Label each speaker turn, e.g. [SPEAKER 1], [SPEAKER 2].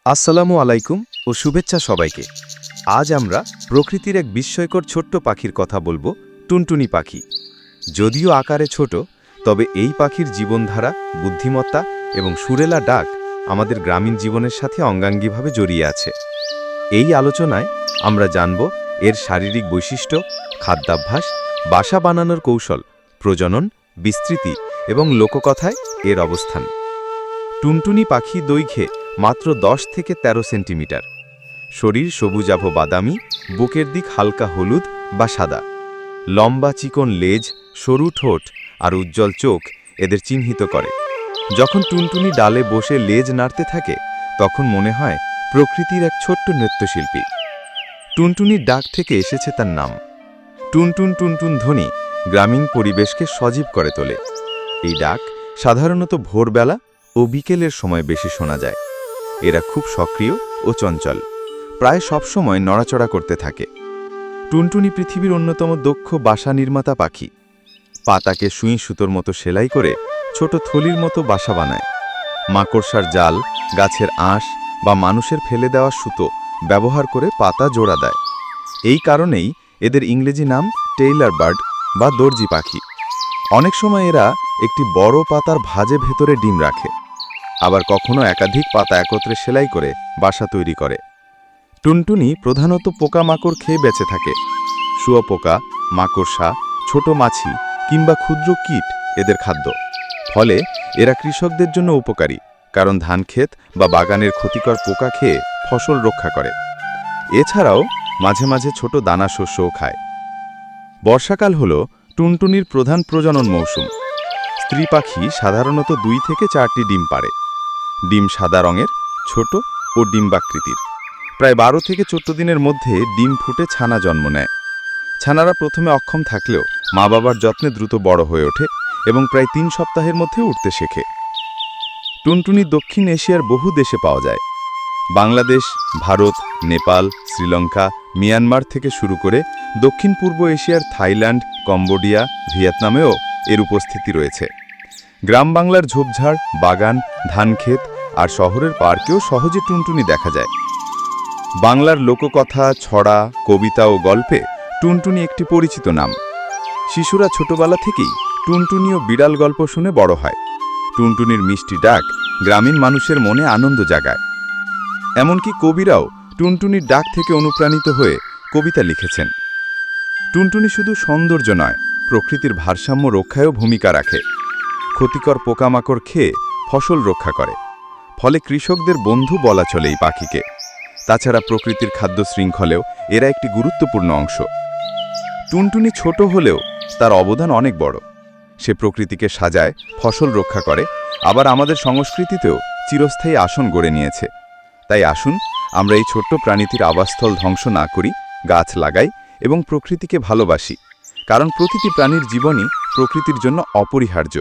[SPEAKER 1] আসসালামু আলাইকুম ও শুভেচ্ছা সবাইকে। আজ আমরা প্রকৃতির এক বিস্ময়কর ছোট্ট পাখির কথা বলবো, টুনটুনি পাখি। যদিও আকারে ছোট, তবে এই পাখির জীবনধারা, বুদ্ধিমত্তা এবং সুরেলা ডাক আমাদের গ্রামীণ জীবনের সাথে অঙ্গাঙ্গিভাবে জড়িয়ে আছে। এই আলোচনায় আমরা জানব এর শারীরিক বৈশিষ্ট্য, খাদ্যাভ্যাস, বাসা বানানোর কৌশল, প্রজনন, বিস্তৃতি এবং লোককথায় এর অবস্থান। টুনটুনি পাখি দৈর্ঘ্যে মাত্র 10 থেকে 13 সেন্টিমিটার। শরীর সবুজাভ বাদামি, বুকের দিক হালকা হলুদ বা সাদা। লম্বা চিকন লেজ, সরু ঠোঁট আর উজ্জ্বল চোখ এদের চিহ্নিত করে। যখন টুনটুনি ডালে বসে লেজ নাড়তে থাকে, তখন মনে হয় প্রকৃতির এক ছোট্ট নৃত্যশিল্পী। টুনটুনির ডাক থেকে এসেছে তার নাম। টুনটুন টুনটুন ধ্বনি গ্রামীণ পরিবেশকে সজীব করে তোলে। এই ডাক সাধারণত ভোরবেলা ও বিকেলের সময় বেশি শোনা যায়। এরা খুব সক্রিয় ও চঞ্চল, প্রায় সবসময় নড়াচড়া করতে থাকে। টুনটুনি পৃথিবীর অন্যতম দক্ষ বাসা নির্মাতা পাখি। পাতাকে সুঁই সুতোর মতো সেলাই করে ছোট থলির মতো বাসা বানায়। মাকড়সার জাল, গাছের আঁশ বা মানুষের ফেলে দেওয়া সুতো ব্যবহার করে পাতা জোড়া দেয়। এই কারণেই এদের ইংরেজি নাম টেইলার বার্ড বা দর্জি পাখি। অনেক সময় এরা একটি বড় পাতার ভাঁজে ভেতরে ডিম রাখে, আবার কখনো একাধিক পাতা একত্রে সেলাই করে বাসা তৈরি করে। টুনটুনি প্রধানত পোকামাকড় খেয়ে বেঁচে থাকে। শুঁয়োপোকা, মাকড়সা, ছোট মাছি কিংবা ক্ষুদ্র কীট এদের খাদ্য। ফলে এরা কৃষকদের জন্য উপকারী, কারণ ধানক্ষেত বা বাগানের ক্ষতিকর পোকা খেয়ে ফসল রক্ষা করে। এছাড়াও মাঝে মাঝে ছোট দানা শস্যও খায়। বর্ষাকাল হল টুনটুনির প্রধান প্রজনন মৌসুম। স্ত্রী পাখি সাধারণত 2 থেকে 4টি ডিম পাড়ে। ডিম সাদা রঙের, ছোট ও ডিম্বাকৃতির। প্রায় 12 থেকে 14 দিনের মধ্যে ডিম ফুটে ছানা জন্ম নেয়। ছানারা প্রথমে অক্ষম থাকলেও মা বাবার যত্নে দ্রুত বড় হয়ে ওঠে এবং প্রায় 3 সপ্তাহের মধ্যে উড়তে শেখে। টুনটুনি দক্ষিণ এশিয়ার বহু দেশে পাওয়া যায়। বাংলাদেশ, ভারত, নেপাল, শ্রীলঙ্কা, মিয়ানমার থেকে শুরু করে দক্ষিণ পূর্ব এশিয়ার থাইল্যান্ড, কম্বোডিয়া, ভিয়েতনামেও এর উপস্থিতি রয়েছে। গ্রাম বাংলার ঝোপঝাড়, বাগান, ধানক্ষেত আর শহরের পার্কেও সহজে টুনটুনি দেখা যায়। বাংলার লোককথা, ছড়া, কবিতা ও গল্পে টুনটুনি একটি পরিচিত নাম। শিশুরা ছোটবেলা থেকেই টুনটুনি ও বিড়াল গল্প শুনে বড় হয়। টুনটুনির মিষ্টি ডাক গ্রামীণ মানুষের মনে আনন্দ জাগায়। এমনকি কবিরাও টুনটুনির ডাক থেকে অনুপ্রাণিত হয়ে কবিতা লিখেছেন। টুনটুনি শুধু সৌন্দর্য নয়, প্রকৃতির ভারসাম্য রক্ষায়ও ভূমিকা রাখে। ক্ষতিকর পোকামাকড় খেয়ে ফসল রক্ষা করে। ফলে কৃষকদের বন্ধু বলা চলে এই পাখিকে। তাছাড়া প্রকৃতির খাদ্য শৃঙ্খলেও এরা একটি গুরুত্বপূর্ণ অংশ। টুনটুনি ছোট হলেও তার অবদান অনেক বড়। সে প্রকৃতিকে সাজায়, ফসল রক্ষা করে, আবার আমাদের সংস্কৃতিতেও চিরস্থায়ী আসন গড়ে নিয়েছে। তাই আসুন আমরা এই ছোট্ট প্রাণীটির আবাসস্থল ধ্বংস না করি, গাছ লাগাই এবং প্রকৃতিকে ভালোবাসি। কারণ প্রতিটি প্রাণীর জীবনই প্রকৃতির জন্য অপরিহার্য।